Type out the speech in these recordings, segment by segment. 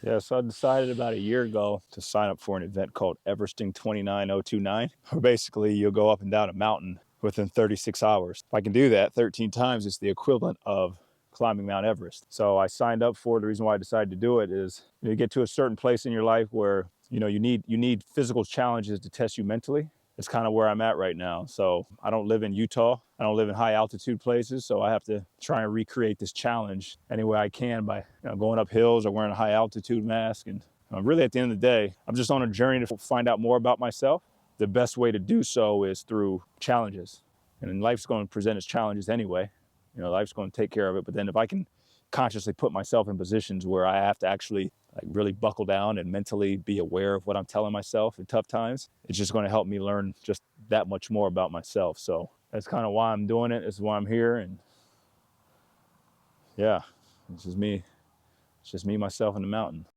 Yeah, so I decided about a year ago to sign up for an event called Everesting 29029, where basically you'll go up and down a mountain within 36 hours. If I can do that 13 times, it's the equivalent of climbing Mount Everest. So I signed up for it. The reason why I decided to do it is you get to a certain place in your life where you need physical challenges to test you mentally. It's kind of where I'm at right now. So I don't live in Utah. I don't live in high altitude places. So I have to try and recreate this challenge any way I can by going up hills or wearing a high altitude mask. And really at the end of the day, I'm just on a journey to find out more about myself. The best way to do so is through challenges. And life's going to present its challenges anyway. Life's going to take care of it. But then if I can consciously put myself in positions where I have to actually really buckle down and mentally be aware of what I'm telling myself in tough times, it's just going to help me learn just that much more about myself. So that's kind of why I'm doing it. It's why I'm here. And yeah, it's just me. It's just me, myself, and the mountain.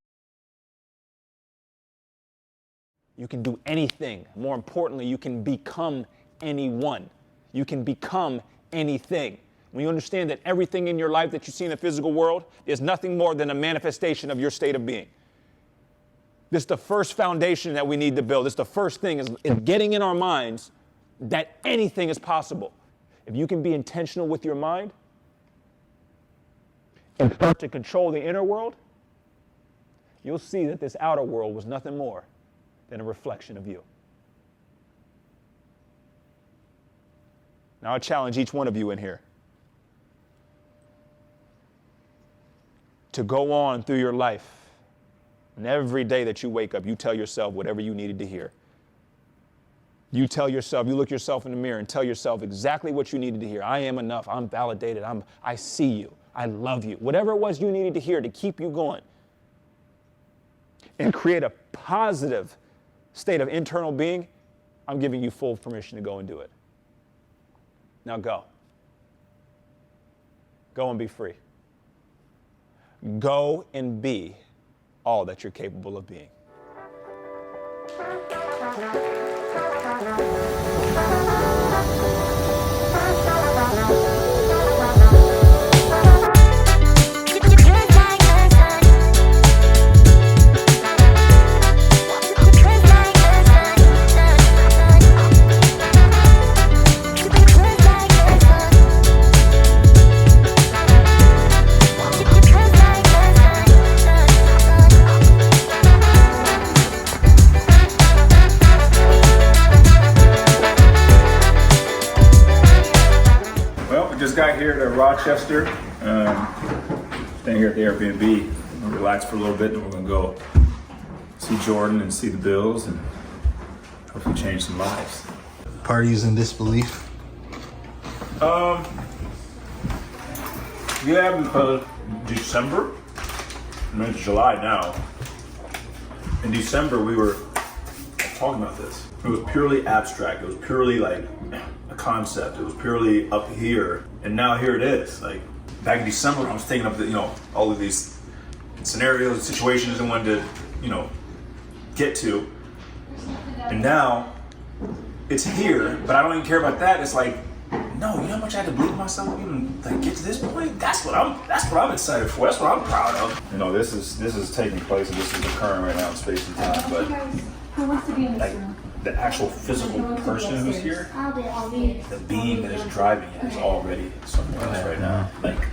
You can do anything. More importantly, you can become anyone. You can become anything. When you understand that everything in your life that you see in the physical world is nothing more than a manifestation of your state of being. This is the first foundation that we need to build. This is the first thing is getting in our minds that anything is possible. If you can be intentional with your mind and start to control the inner world, you'll see that this outer world was nothing more than a reflection of you. Now I challenge each one of you in here to go on through your life, and every day that you wake up, you tell yourself whatever you needed to hear. You tell yourself, you look yourself in the mirror and tell yourself exactly what you needed to hear. I am enough. I'm validated. I see you. I love you. Whatever it was you needed to hear to keep you going. And create a positive state of internal being, I'm giving you full permission to go and do it. Now go. Go and be free. Go and be all that you're capable of being. Got here to Rochester, staying here at the Airbnb. We'll relax for a little bit, and we're gonna go see Jordan and see the Bills, and hopefully change some lives. Parties in disbelief. Yeah, because December. I mean, it's July now. In December, we were talking about this. It was purely abstract. It was purely like a concept. It was purely up here. And now here it is. Like back in December, I was taking up all of these scenarios, situations I wanted to, get to. And now it's here, but I don't even care about that. It's like, no, you know how much I had to believe in myself to even get to this point? That's what I'm excited for. That's what I'm proud of. This is taking place and this is occurring right now in space and time. But who wants to be in this room? The actual physical person who's here, the being that is driving it is already somewhere else right now. Like,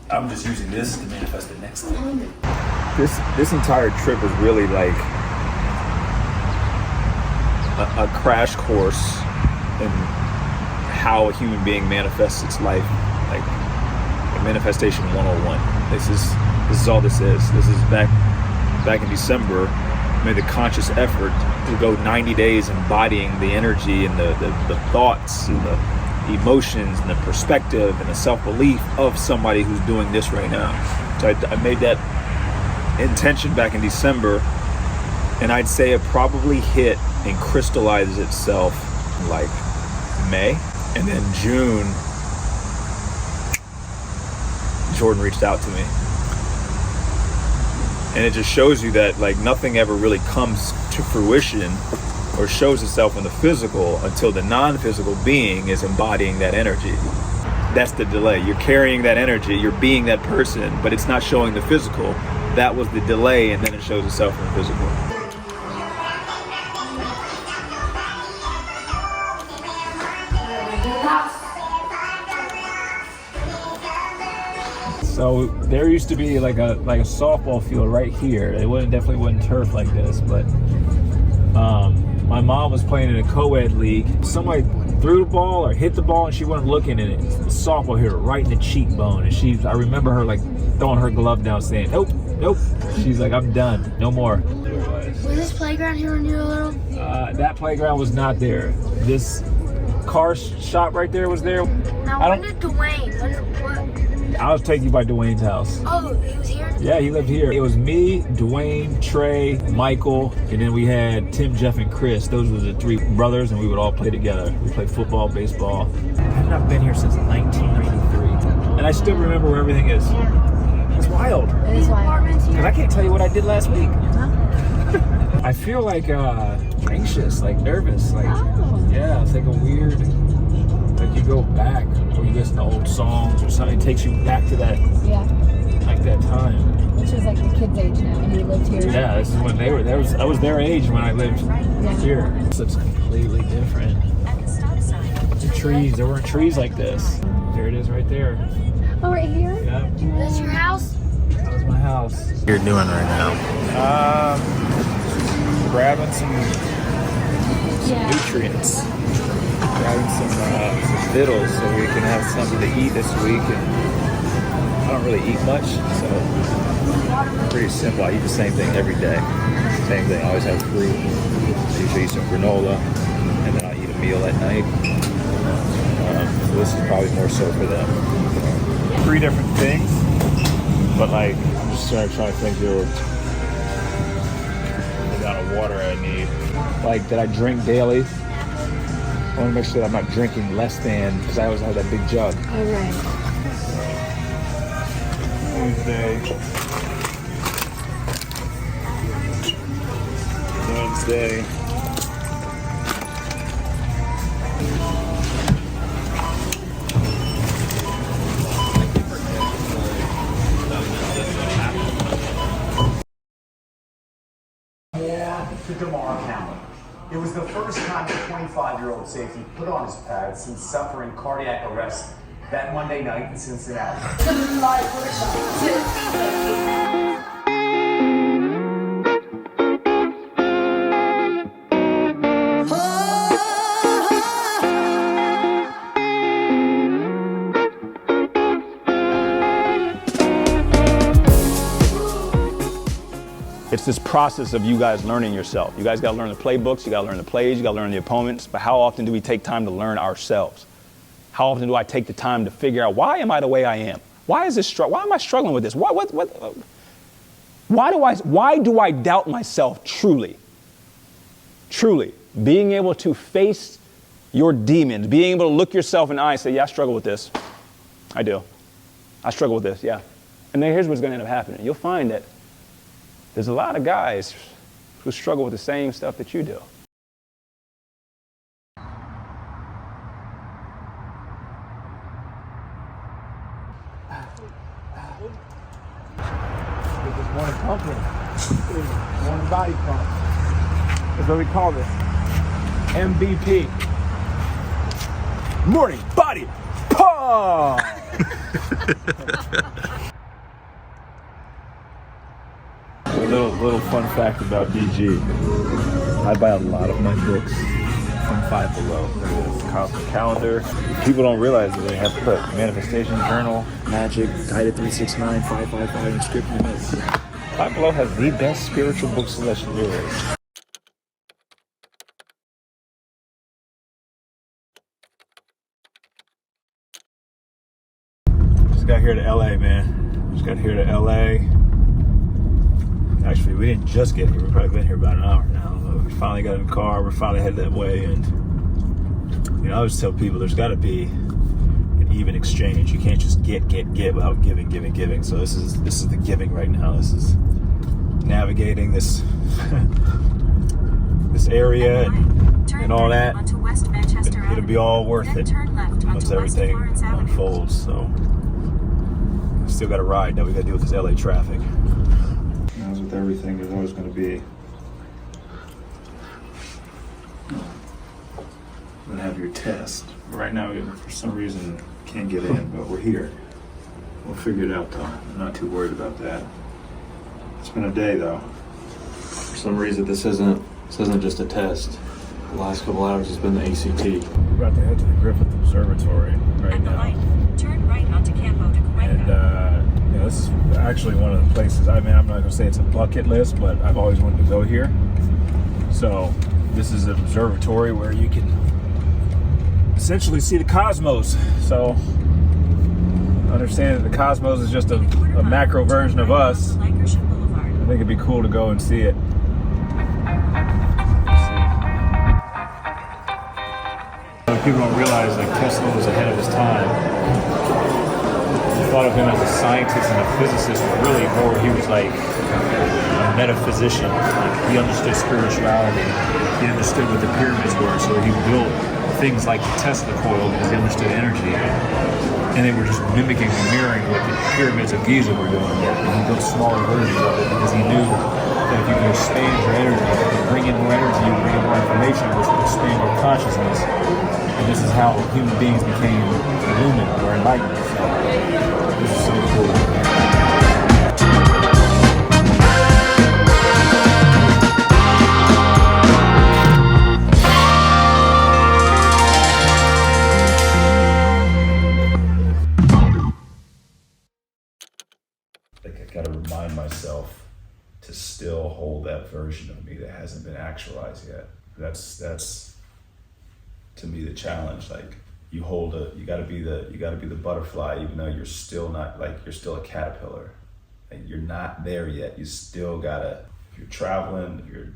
I'm just using this to manifest the next thing. This entire trip is really like a crash course in how a human being manifests its life, like a manifestation 101. This is all this is. This is back in December. Made the conscious effort to go 90 days embodying the energy and the thoughts and the emotions and the perspective and the self-belief of somebody who's doing this right now. So I made that intention back in December, and I'd say it probably hit and crystallizes itself in like May. And then June, Jordan reached out to me. And it just shows you that like nothing ever really comes to fruition or shows itself in the physical until the non-physical being is embodying that energy. That's the delay. You're carrying that energy, you're being that person, but it's not showing the physical that was the delay, and then it shows itself in the physical. So there used to be like a softball field right here. It definitely wasn't turf like this, but my mom was playing in a co-ed league. Somebody threw the ball or hit the ball, and she wasn't looking, and the softball hit her right in the cheekbone. And I remember her like throwing her glove down, saying, "Nope, nope." She's like, "I'm done, no more." Was this playground here when you were little? That playground was not there. This car shop right there was there. Now, when did Dwayne? What? I'll take you by Dwayne's house. Oh, he was here? Yeah, he lived here. It was me, Dwayne, Trey, Michael, and then we had Tim, Jeff, and Chris. Those were the three brothers, and we would all play together. We played football, baseball. I've not been here since 1993, and I still remember where everything is. It's wild. It is wild. Because I can't tell you what I did last week. I feel like anxious, like nervous, like yeah, it's like a weird. Like you go back, or you listen to old songs, or something. It takes you back to that, like that time. Which is like the kids' age now, and you lived here. Yeah, this is when they were. I was their age when I lived here. So it's completely different. The trees, there weren't trees like this. There it is, right there. Oh, right here? Yeah, That's your house? that was my house. What you're doing right now? Grabbing some nutrients. Grabbing some victuals so we can have something to eat this week. And I don't really eat much, so pretty simple. I eat the same thing every day. Same thing. I always have fruit. I usually eat some granola, and then I eat a meal at night. So this is probably more so for them. 3 different things, but like I'm just trying to think through the amount of water I need. Like, did I drink daily? I want to make sure that I'm not drinking less than, because I always have that big jug. Oh, right. Wednesday. To DeMar County. It was the first time the 25-year-old safety put on his pads since suffering cardiac arrest that Monday night in Cincinnati. It's this process of you guys learning yourself. You guys got to learn the playbooks, you got to learn the plays, you got to learn the opponents, but how often do we take time to learn ourselves? How often do I take the time to figure out, why am I the way I am? Why am I struggling with this? Why do I doubt myself truly? Truly, being able to face your demons, being able to look yourself in the eye and say, yeah, I struggle with this. I do. I struggle with this, yeah. And then here's what's going to end up happening. You'll find that there's a lot of guys who struggle with the same stuff that you do. This morning pumping. Morning body pump. That's what we call this. MVP. Morning body pump. A little fun fact about DG. I buy a lot of my books from Five Below. There's Cosmic Calendar. People don't realize that they have to put Manifestation Journal, Magic, Guided 369, 555, and Script in this. Five Below has the best spiritual book selection there is. Just got here to LA, man. Just got here to LA. Actually, we didn't just get here. We've probably been here about an hour now. We finally got in the car. We're finally headed that way. And, you know, I always tell people there's got to be an even exchange. You can't just get without giving. So this is the giving right now. This is navigating this this area and all that. It'll be all worth it once everything unfolds. So, still got to ride. Now we got to deal with this LA traffic. everything, there's always going to be. You're going to have your test. Right now, we, for some reason, can't get in, but we're here. We'll figure it out, though. I'm not too worried about that. It's been a day, though. For some reason, this isn't just a test. The last couple hours has been the ACT. We're about to head to the Griffith Observatory right now. Light, turn right onto Campo de Cuenca. And you know, this is actually one of the places, I mean, I'm not going to say it's a bucket list, but I've always wanted to go here. So this is an observatory where you can essentially see the cosmos. So understand that the cosmos is just a macro version of us. I think it'd be cool to go and see it. People don't realize like Tesla was ahead of his time. I thought of him as a scientist and a physicist, but really more he was like a metaphysician. Like he understood spirituality. He understood what the pyramids were, so he built things like the Tesla coil because he understood energy. And they were just mimicking and mirroring what the pyramids of Giza were doing. And he built smaller versions of it because he knew that if you can expand your energy, if you bring in more energy, you bring in more information, which will expand your consciousness. And this is how human beings became illumined or enlightened. So this is so cool. Like I gotta remind myself to still hold that version of me that hasn't been actualized yet. That's to me the challenge. Like you gotta be the butterfly, even though you're still not, like you're still a caterpillar. Like you're not there yet. You still gotta, if you're traveling, if you're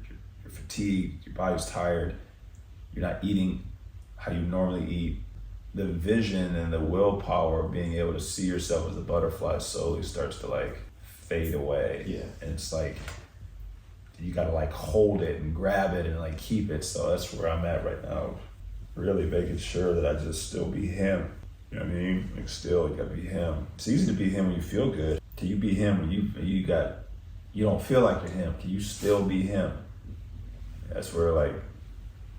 fatigued, your body's tired, you're not eating how you normally eat. The vision and the willpower of being able to see yourself as a butterfly slowly starts to like fade away. Yeah. And it's like you gotta like hold it and grab it and like keep it. So that's where I'm at right now. Really making sure that I just still be him. You know what I mean? Like still, you gotta be him. It's easy to be him when you feel good. Can you be him when you don't feel like you're him? Can you still be him? That's where like,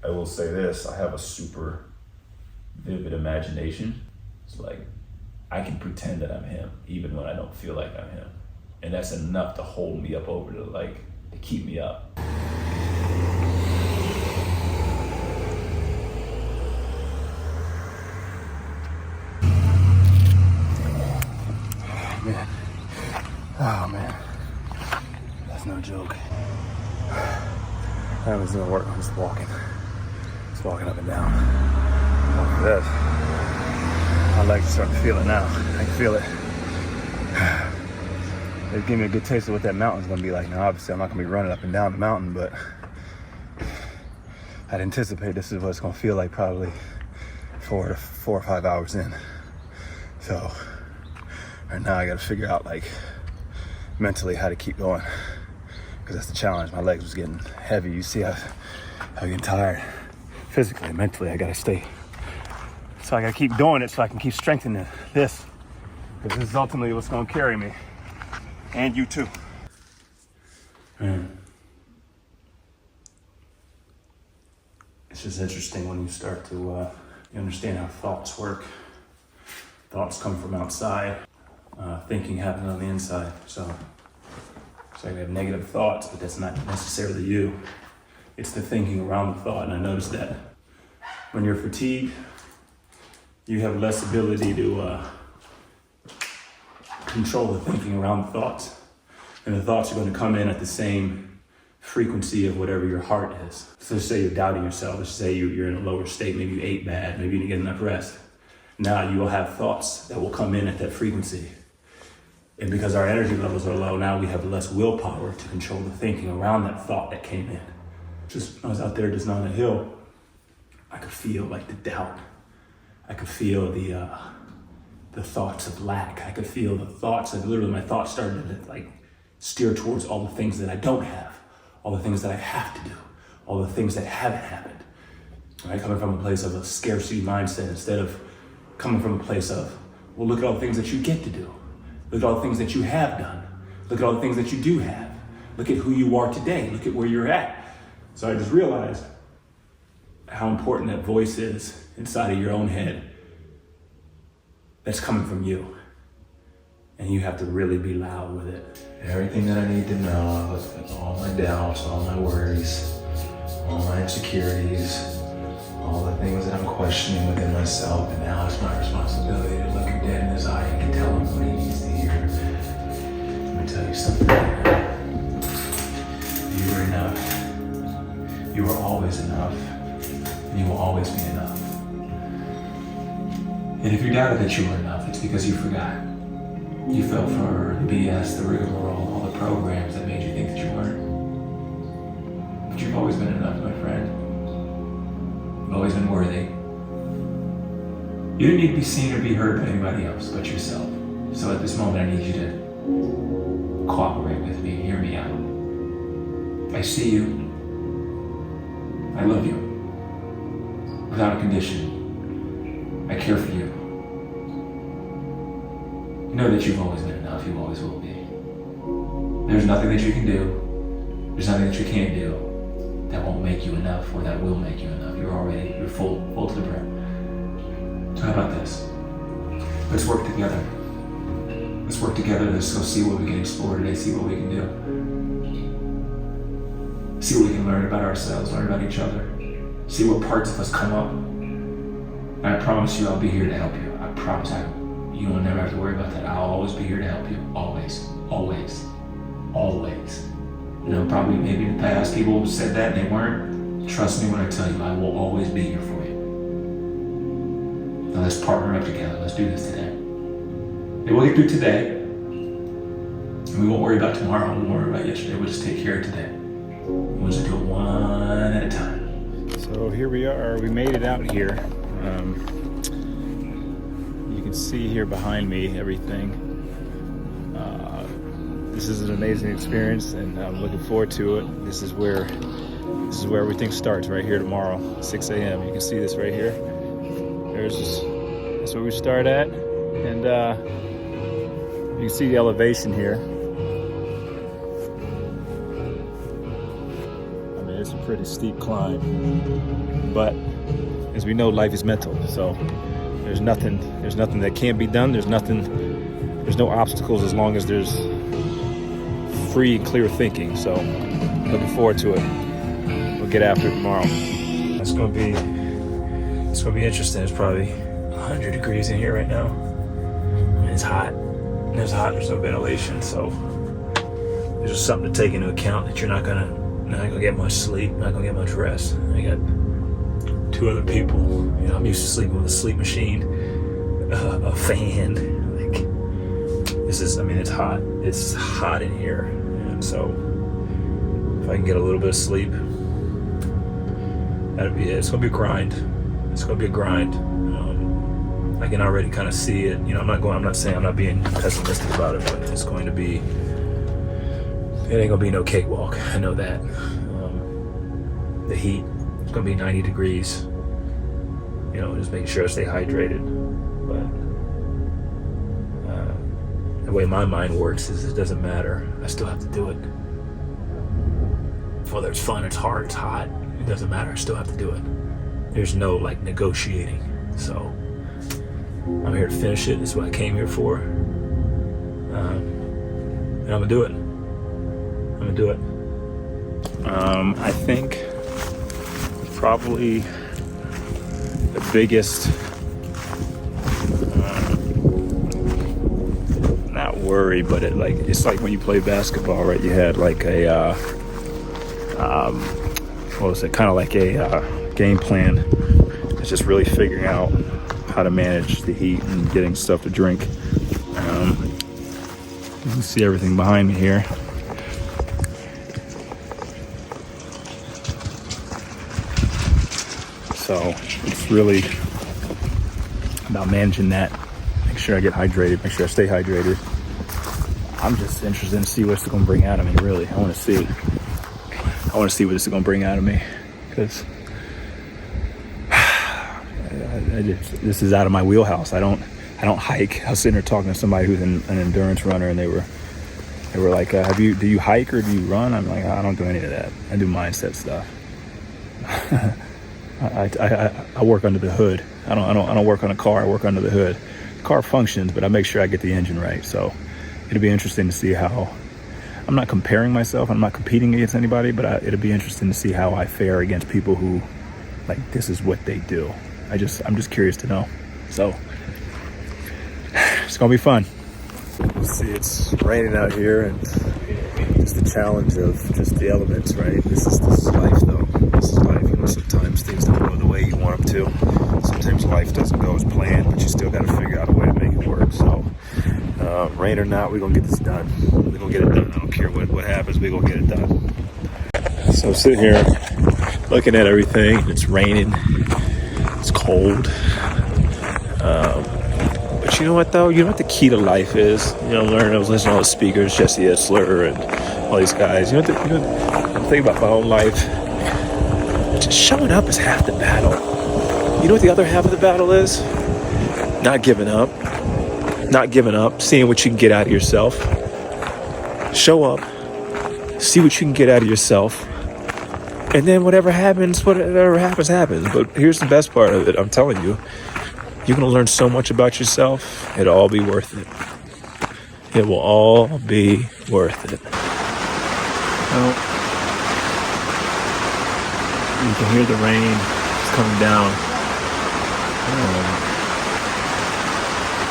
I will say this, I have a super vivid imagination. It's like, I can pretend that I'm him, even when I don't feel like I'm him. And that's enough to hold me up over to keep me up. Man. Oh man. That's no joke. That was gonna work. I'm just walking. Just walking up and down. Look at this. My legs are starting to feel it now. I can feel it. They give me a good taste of what that mountain's gonna be like. Now obviously I'm not gonna be running up and down the mountain, but I'd anticipate this is what it's gonna feel like probably 4 or 5 hours in. So right now I gotta figure out like mentally how to keep going, because that's the challenge. My legs was getting heavy. You see how I'm getting tired physically and mentally. I gotta stay. So I gotta keep doing it so I can keep strengthening this, because this is ultimately what's gonna carry me. And you too. Man. It's just interesting when you start to you understand how thoughts work. Thoughts come from outside. Thinking happens on the inside. So you have negative thoughts, but that's not necessarily you. It's the thinking around the thought. And I noticed that when you're fatigued, you have less ability to control the thinking around the thoughts. And the thoughts are going to come in at the same frequency of whatever your heart is. So say you're doubting yourself. Let's say you're in a lower state. Maybe you ate bad. Maybe you didn't get enough rest. Now you will have thoughts that will come in at that frequency. And because our energy levels are low, now we have less willpower to control the thinking around that thought that came in. Just, I was out there just on a hill. I could feel like the doubt. I could feel the thoughts of lack. I could feel the thoughts, and literally my thoughts started to like steer towards all the things that I don't have, all the things that I have to do, all the things that haven't happened. Right? Coming from a place of a scarcity mindset instead of coming from a place of, well, look at all the things that you get to do. Look at all the things that you have done. Look at all the things that you do have. Look at who you are today. Look at where you're at. So I just realized how important that voice is inside of your own head that's coming from you. And you have to really be loud with it. Everything that I need to know, all my doubts, all my worries, all my insecurities, all the things that I'm questioning within myself, and now it's my responsibility to look him dead in his eye and tell him what he needs to hear. Let me tell you something. You are enough. You are always enough. And you will always be enough. And if you doubted that you were enough, it's because you forgot. You fell for the BS, the rigmarole, all the programs that made you think that you weren't. But you've always been enough, my friend. You've always been worthy. You don't need to be seen or be heard by anybody else but yourself. So at this moment, I need you to cooperate with me, hear me out. I see you. I love you. Without a condition. I care for you. Know that you've always been enough, you always will be. There's nothing that you can do, there's nothing that you can't do that won't make you enough or that will make you enough. You're full to the brim. So how about this? Let's work together. Let's work together, let's go see what we can explore today, see what we can do. See what we can learn about ourselves, learn about each other. See what parts of us come up. And I promise you I'll be here to help you. I promise you will never have to worry about that. I'll always be here to help you. Always. Always. Always. You know, probably maybe in the past people said that and they weren't. Trust me when I tell you, I will always be here for you. Now let's partner up together. Let's do this today. And we'll get through today. And we won't worry about tomorrow. We won't worry about yesterday. We'll just take care of today. We'll just do it one at a time. So here we are. We made it out here. You can see here behind me everything. This is an amazing experience, and I'm looking forward to it. This is where everything starts, right here tomorrow, 6 a.m. You can see this right here. That's where we start at, and you can see the elevation here. I mean, it's a pretty steep climb, but as we know, life is mental. So there's nothing that can't be done. There's no obstacles as long as there's free and clear thinking. So looking forward to it. We'll get after it tomorrow. It's gonna be interesting. It's probably 100 degrees in here right now. I mean, it's hot. There's no ventilation, so there's just something to take into account that you're not gonna get much sleep, not gonna get much rest. I got 2 other people. You know, I'm used to sleeping with a sleep machine, a fan. It's hot. It's hot in here, and so if I can get a little bit of sleep, that'd be it. It's gonna be a grind. I can already kind of see it. You know, I'm not saying I'm not being pessimistic about it, but it's going to be. It ain't gonna be no cakewalk. I know that. The heat. It's gonna be 90 degrees. You know, just making sure I stay hydrated. But the way my mind works is it doesn't matter. I still have to do it. Whether it's fun, it's hard, it's hot, it doesn't matter. I still have to do it. There's no negotiating. So I'm here to finish it. This is what I came here for. And I'm gonna do it. I think probably the biggest not worry, but it's like when you play basketball, right? You had kind of like a game plan. It's just really figuring out how to manage the heat and getting stuff to drink. You can see everything behind me here. So it's really about managing that. Make sure I get hydrated, make sure I stay hydrated. I'm just interested in see what's going to bring out of me, really. I want to see what this is going to bring out of me, because this is out of my wheelhouse. I don't hike. I was sitting there talking to somebody who's an endurance runner, and they were They were like, do you hike or do you run? I'm like, I don't do any of that. I do mindset stuff. I work under the hood. I don't work on a car. I work under the hood. The car functions, but I make sure I get the engine right. So it'll be interesting to see how. I'm not comparing myself. I'm not competing against anybody, but it'll be interesting to see how I fare against people who, like, this is what they do. I'm just curious to know. So it's gonna be fun. See, it's raining out here, and just the challenge of just the elements, right? This is life, though. This is life. You know, sometimes things don't go the way you want them to. Sometimes life doesn't go as planned, but you still got to figure out a way to make it work. So, rain or not, we're gonna get this done. We're gonna get it done. I don't care what happens. We're gonna get it done. So I'm sitting here looking at everything. It's raining. It's cold. But you know what, though? You know what the key to life is? You know, I was listening to all the speakers, Jesse Itzler and all these guys. You know I'm thinking about my own life. Just showing up is half the battle. You know what the other half of the battle is? Not giving up. Not giving up. Seeing what you can get out of yourself. Show up. See what you can get out of yourself. And then whatever happens, happens. But here's the best part of it. I'm telling you. You're going to learn so much about yourself. It'll all be worth it. It will all be worth it. Well, you can hear the rain. It's coming down.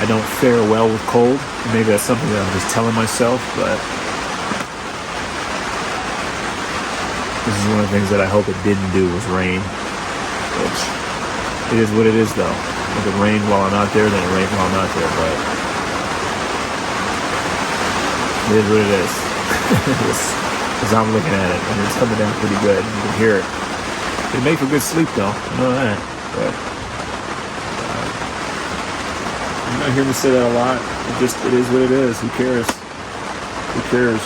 I don't fare well with cold. Maybe that's something that I'm just telling myself, but this is one of the things that I hope it didn't do was rain. Which, it is what it is, though. If it rained while I'm out there, then it rained while I'm out there, but it is what it is. As I'm looking at it, and it's coming down pretty good. You can hear it. It made for good sleep, though. I know that. But you might hear me say that a lot. It is what it is. Who cares? Who cares?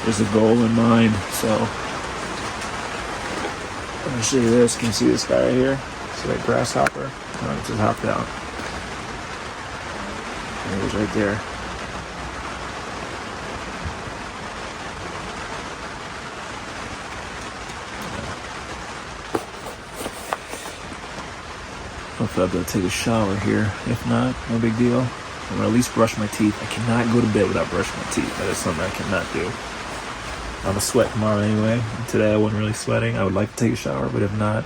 There's a goal in mind. So I'm gonna show you this. Can you see this guy right here? See that grasshopper? Oh, it just hopped out. There he is right there. Hopefully I'll be able to take a shower here. If not, no big deal. I'm gonna at least brush my teeth. I cannot go to bed without brushing my teeth. That is something I cannot do. I'm gonna sweat tomorrow anyway. And today I wasn't really sweating. I would like to take a shower, but if not,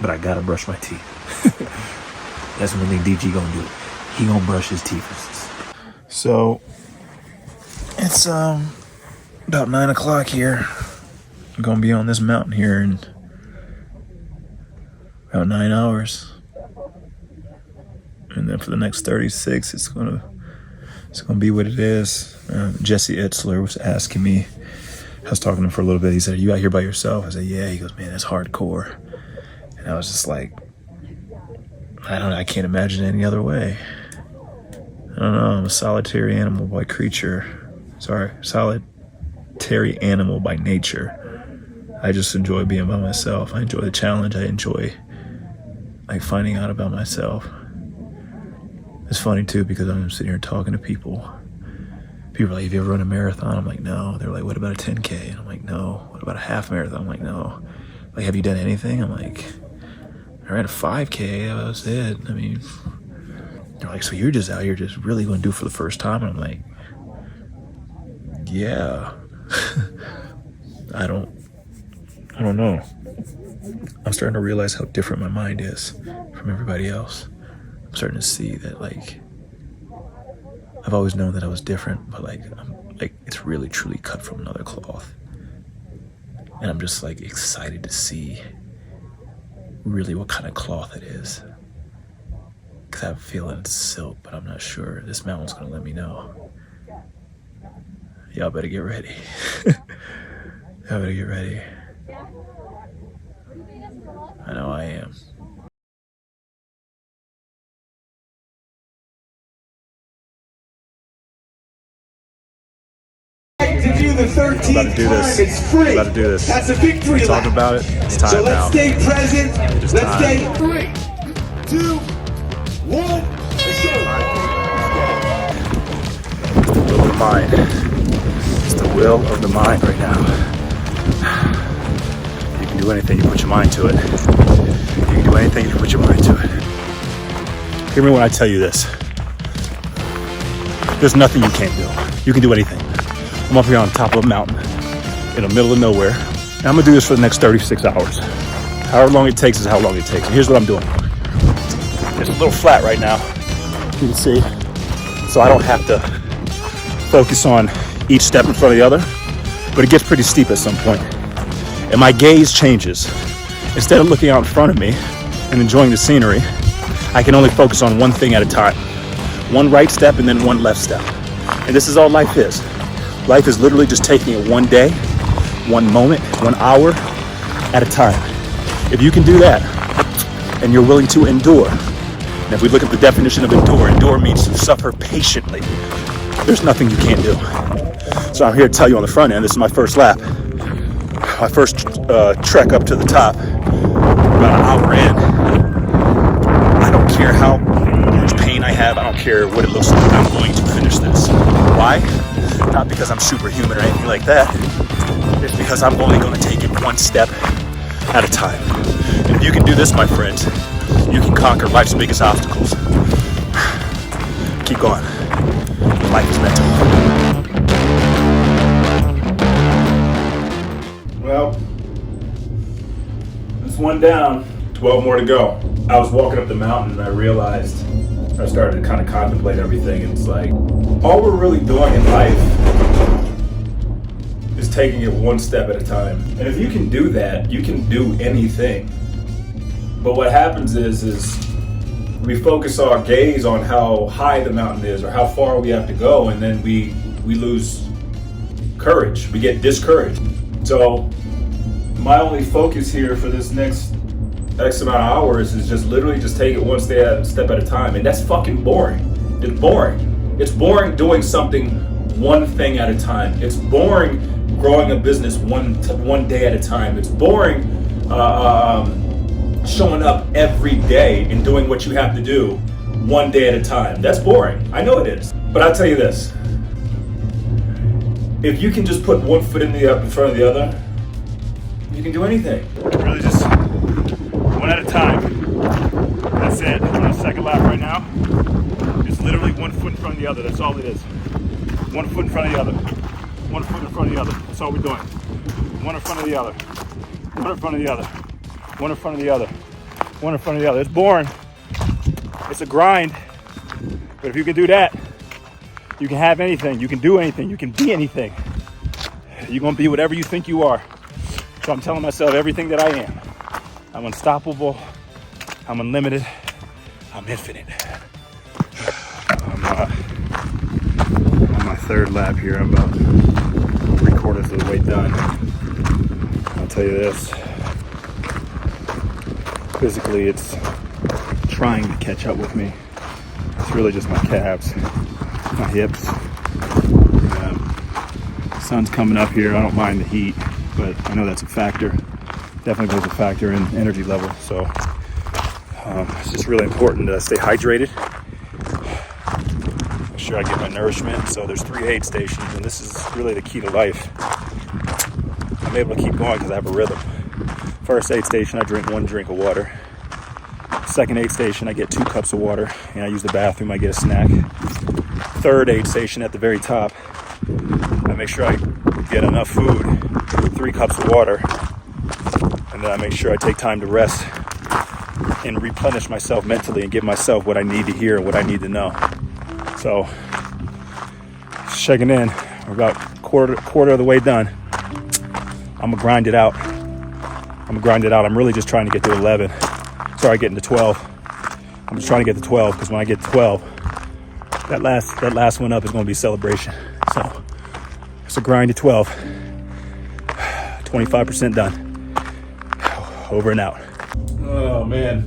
I gotta brush my teeth. That's one thing DG gonna do. He gonna brush his teeth. So it's about 9 o'clock here. I'm gonna be on this mountain here in about 9 hours. And then for the next 36, it's gonna be what it is. Jesse Itzler was asking me. I was talking to him for a little bit. He said, "Are you out here by yourself?" I said, "Yeah." He goes, "Man, that's hardcore." And I was just like, I can't imagine any other way. I don't know. I'm a solitary animal by solitary animal by nature. I just enjoy being by myself. I enjoy the challenge. I enjoy finding out about myself. It's funny too because I'm sitting here talking to people. People are like, "Have you ever run a marathon?" I'm like, "No." They're like, "What about a 10K?" And I'm like, "No." "What about a half marathon?" I'm like, "No." Like, "Have you done anything?" I'm like, "I ran a 5K. That was it." I mean, they're like, "So you're just out here just really going to do it for the first time?" And I'm like, "Yeah." I don't know. I'm starting to realize how different my mind is from everybody else. I'm starting to see that, I've always known that I was different, but it's really truly cut from another cloth. And I'm just excited to see really what kind of cloth it is. Because I have a feeling it's silk, but I'm not sure. This mountain's gonna let me know. Y'all better get ready. Y'all better get ready. I know I am. To do the 13th time, it's free. About to do this. That's a victory Talk lap. about it. It's time So let's now. stay present. Just Let's time. stay 3, 2, 1. Let's go. mind. It's the will of the mind right now. You can do anything you put your mind to it. You can do anything you put your mind to it. Hear me when I tell you this. There's nothing you can't do. You can do anything. I'm up here on top of a mountain in the middle of nowhere. And I'm gonna do this for the next 36 hours. However long it takes is how long it takes. And here's what I'm doing. It's a little flat right now, you can see. So I don't have to focus on each step in front of the other, but it gets pretty steep at some point. And my gaze changes. Instead of looking out in front of me and enjoying the scenery, I can only focus on one thing at a time. One right step and then one left step. And this is all life is. Life is literally just taking it one day, one moment, 1 hour at a time. If you can do that, and you're willing to endure, and if we look at the definition of endure means to suffer patiently. There's nothing you can't do. So I'm here to tell you on the front end, this is my first lap. My first trek up to the top, about an hour in. I don't care how much pain I have, I don't care what it looks like, I'm going to finish this. Why? Not because I'm superhuman or anything like that. It's because I'm only going to take it one step at a time. And if you can do this, my friends, you can conquer life's biggest obstacles. Keep going. Life is mental. Well, that's one down, 12 more to go. I was walking up the mountain and I realized, I started to kind of contemplate everything. And it's like, all we're really doing in life is taking it one step at a time. And if you can do that, you can do anything. But what happens is we focus our gaze on how high the mountain is or how far we have to go, and then we lose courage. We get discouraged. So my only focus here for this next X amount of hours is just literally just take it one step at a time. And that's fucking boring. It's boring. It's boring doing something one thing at a time. It's boring growing a business one day at a time. It's boring showing up every day and doing what you have to do one day at a time. That's boring. I know it is. But I'll tell you this. If you can just put one foot in front of the other, you can do anything. Really just one at a time. That's it. I'm on the second lap right now. It's literally 1 foot in front of the other. That's all it is. 1 foot in front of the other. 1 foot in front of the other. That's all we're doing. One in front of the other. One in front of the other. One in front of the other. One in front of the other. It's boring. It's a grind. But if you can do that, you can have anything. You can do anything. You can be anything. You're going to be whatever you think you are. So I'm telling myself everything that I am. I'm unstoppable. I'm unlimited. I'm infinite. I'm on my third lap here. I'm about 3/4 of the way done. I'll tell you this. Physically, it's trying to catch up with me. It's really just my calves, my hips. Sun's coming up here. I don't mind the heat, but I know that's a factor. Definitely plays a factor in energy level. So it's just really important to stay hydrated. Make sure I get my nourishment. So there's 3 aid stations, and this is really the key to life. I'm able to keep going because I have a rhythm. First aid station, I drink 1 drink of water. Second aid station, I get 2 cups of water, and I use the bathroom, I get a snack. Third aid station at the very top, I make sure I get enough food, 3 cups of water, and then I make sure I take time to rest and replenish myself mentally and give myself what I need to hear and what I need to know. So, checking in, we're about quarter of the way done. I'm gonna grind it out. I'm really just trying to get to 11. Sorry, getting to 12. I'm just trying to get to 12 because when I get to 12, that last one up is going to be celebration. So it's a grind to 12. 25% done. Over and out. Oh man.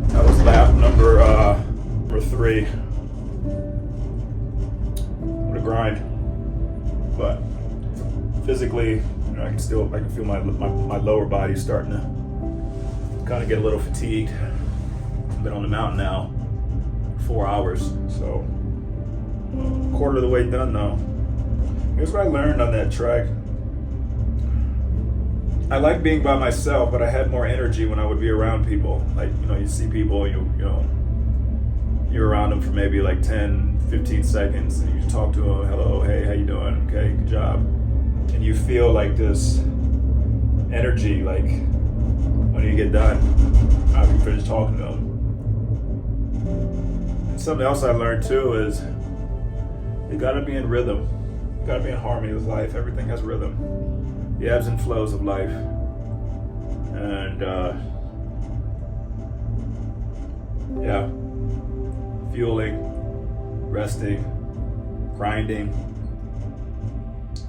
That was lap number 3. What a grind. But physically, I can feel my lower body starting to kind of get a little fatigued. I've been on the mountain now 4 hours. So quarter of the way done though. Here's what I learned on that trek. I like being by myself, but I had more energy when I would be around people. Like, you see people, you're around them for maybe like 10, 15 seconds, and you talk to them, hello, hey, how you doing? Okay, good job. And you feel like this energy, like when you get done, after you finish talking to them. And something else I learned too is you gotta be in rhythm. You gotta be in harmony with life. Everything has rhythm. The ebbs and flows of life. And fueling, resting, grinding.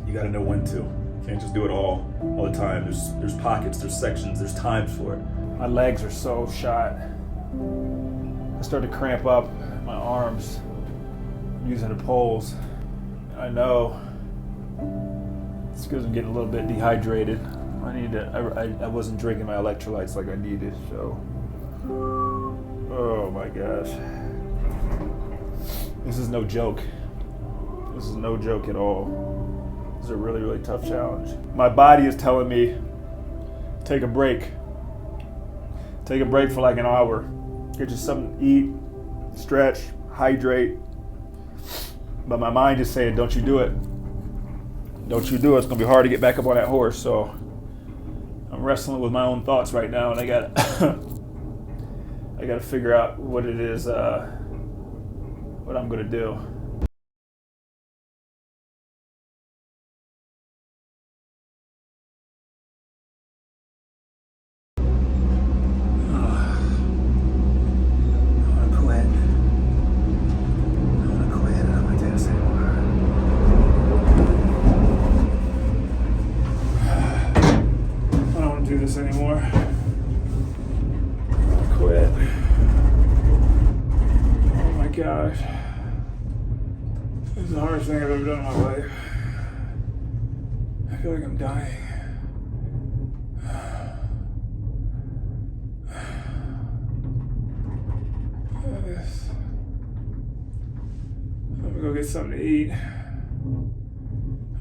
You gotta know when to. You can't just do it all the time. There's pockets, there's sections, there's times for it. My legs are so shot. I started to cramp up my arms using the poles. I know it's because I'm getting a little bit dehydrated. I wasn't drinking my electrolytes like I needed, so. Oh my gosh. This is no joke. This is no joke at all. This is a really, really tough challenge. My body is telling me, take a break. Take a break for like an hour. Get you something to eat, stretch, hydrate. But my mind is saying, don't you do it. Don't you do it. It's gonna be hard to get back up on that horse. So I'm wrestling with my own thoughts right now, and I gotta figure out what it is, what I'm gonna do. Anymore. I quit. Oh my gosh. This is the hardest thing I've ever done in my life. I feel like I'm dying. I'm gonna go get something to eat. I'm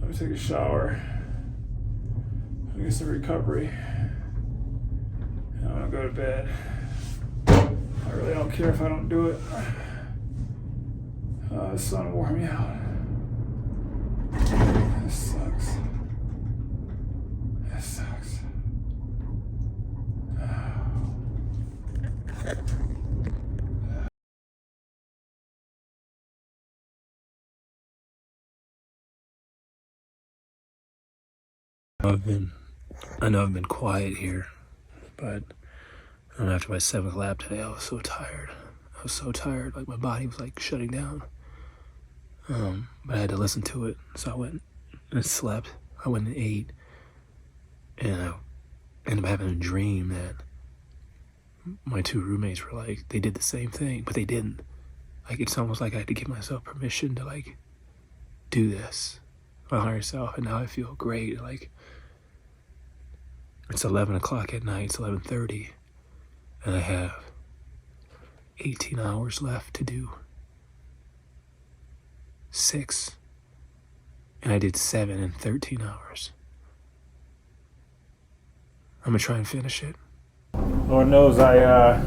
gonna take a shower. I'm gonna get some recovery. I'm gonna go to bed. I really don't care if I don't do it. The sun wore me out. This sucks. This sucks. I know I've been quiet here, but after my 7th lap today, I was so tired. Like my body was like shutting down. But I had to listen to it, so I went and slept. I went and ate, and I ended up having a dream that my 2 roommates were like, they did the same thing, but they didn't. Like, it's almost like I had to give myself permission to like do this, my higher self, and now I feel great. Like, it's 11 o'clock at night, it's 11:30, and I have 18 hours left to do 6, and I did 7 in 13 hours. I'm gonna try and finish it. Lord knows I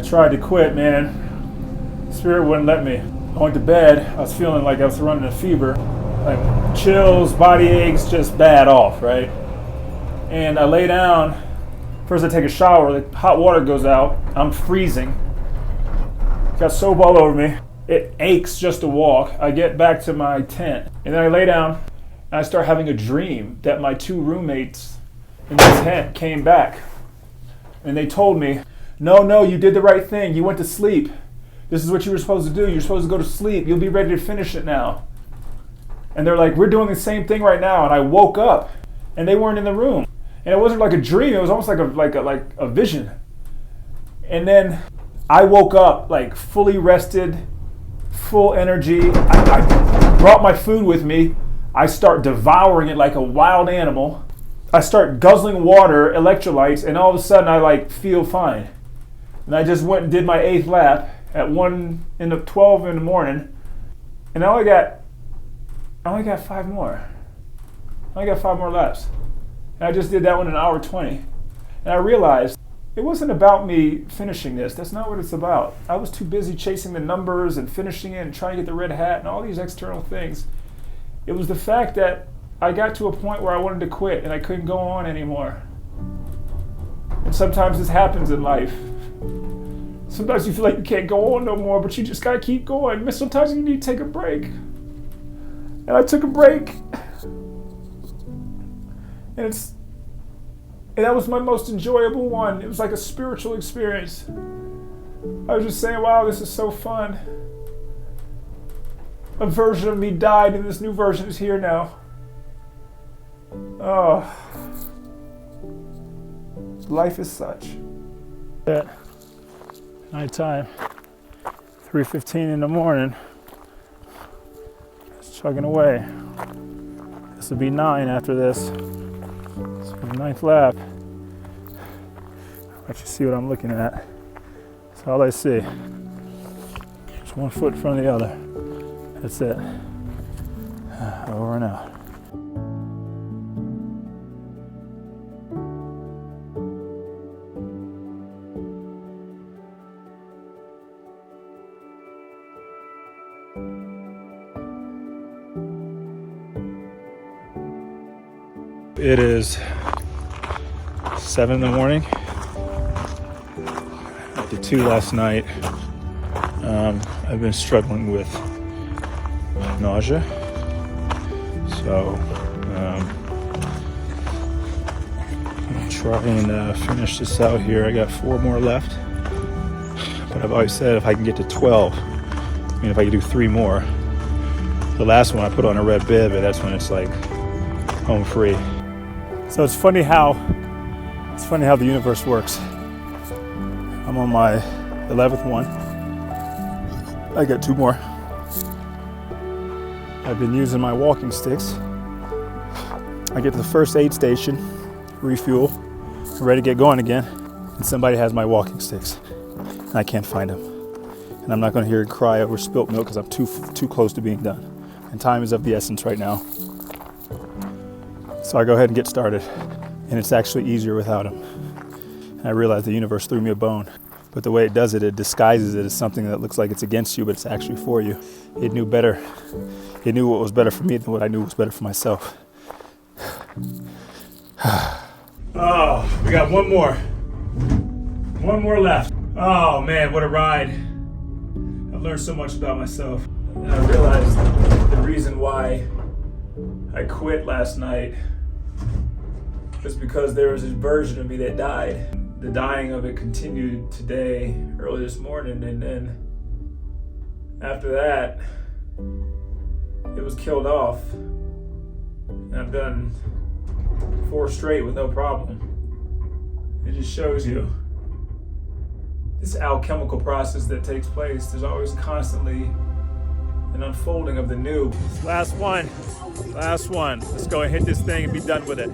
tried to quit, man. Spirit wouldn't let me. I went to bed, I was feeling like I was running a fever, like chills, body aches, just bad off, right? And I lay down. First I take a shower, the hot water goes out, I'm freezing. Got soap all over me. It aches just to walk. I get back to my tent, and then I lay down, and I start having a dream that my 2 roommates in the tent came back. And they told me, no, you did the right thing. You went to sleep. This is what you were supposed to do. You're supposed to go to sleep. You'll be ready to finish it now. And they're like, we're doing the same thing right now. And I woke up, and they weren't in the room. And it wasn't like a dream. It was almost like a vision. And then I woke up like fully rested, full energy. I brought my food with me. I start devouring it like a wild animal. I start guzzling water, electrolytes, and all of a sudden I like feel fine. And I just went and did my 8th lap, at 12 in the morning, and I only got 5 more. I only got 5 more laps. And I just did that one in 1:20. And I realized it wasn't about me finishing this. That's not what it's about. I was too busy chasing the numbers and finishing it and trying to get the red hat and all these external things. It was the fact that I got to a point where I wanted to quit and I couldn't go on anymore. And sometimes this happens in life. Sometimes you feel like you can't go on no more, but you just gotta keep going. But sometimes you need to take a break. And I took a break. And that was my most enjoyable one. It was like a spiritual experience. I was just saying, wow, this is so fun. A version of me died and this new version is here now. Oh. Life is such. At nighttime, 3:15 in the morning, just chugging away. This will be 9 after this. This will be the 9th lap. I'll let you see what I'm looking at. That's all I see. Just one foot in front of the other. That's it. Over and out. It is 7 in the morning. I did 2 last night. I've been struggling with nausea. So I'm gonna try and finish this out here. I got 4 more left. But I've always said if I can get to 12, I mean if I can do 3 more. The last one I put on a red bib, and that's when it's like home free. So it's funny how the universe works. I'm on my 11th one. I got 2 more. I've been using my walking sticks. I get to the first aid station, refuel, ready to get going again, and somebody has my walking sticks, and I can't find them. And I'm not going to hear it cry over spilt milk because I'm too close to being done. And time is of the essence right now. So I go ahead and get started, and it's actually easier without them. And I realize the universe threw me a bone, but the way it does it, it disguises it as something that looks like it's against you, but it's actually for you. It knew better. It knew what was better for me than what I knew was better for myself. Oh, we got 1 more. 1 more left. Oh man, what a ride. I've learned so much about myself. And I realized the reason why I quit last night was because there was this version of me that died. The dying of it continued today, early this morning, and then after that, it was killed off. And I've done 4 straight with no problem. It just shows you this alchemical process that takes place. There's always constantly an unfolding of the new. Last one. Let's go and hit this thing and be done with it.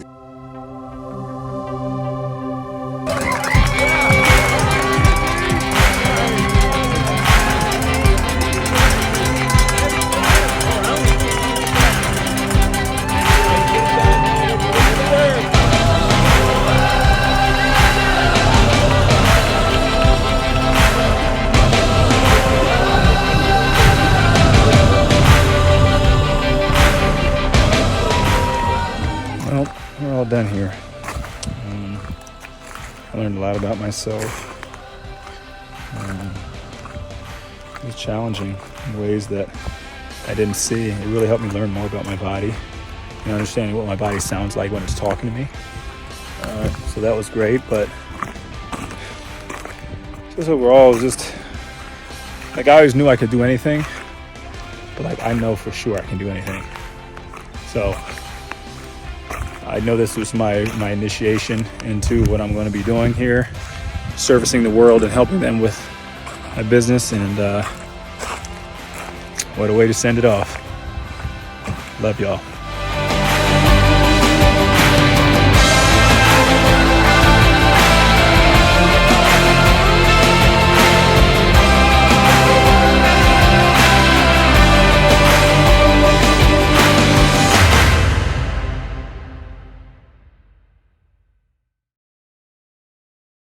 Well, we're all done here. I learned a lot about myself. It was challenging in ways that I didn't see. It really helped me learn more about my body and understanding what my body sounds like when it's talking to me. So that was great, but just overall, it was just like I always knew I could do anything, but like I know for sure I can do anything. So I know this was my initiation into what I'm going to be doing here, servicing the world and helping them with my business, and what a way to send it off. Love y'all.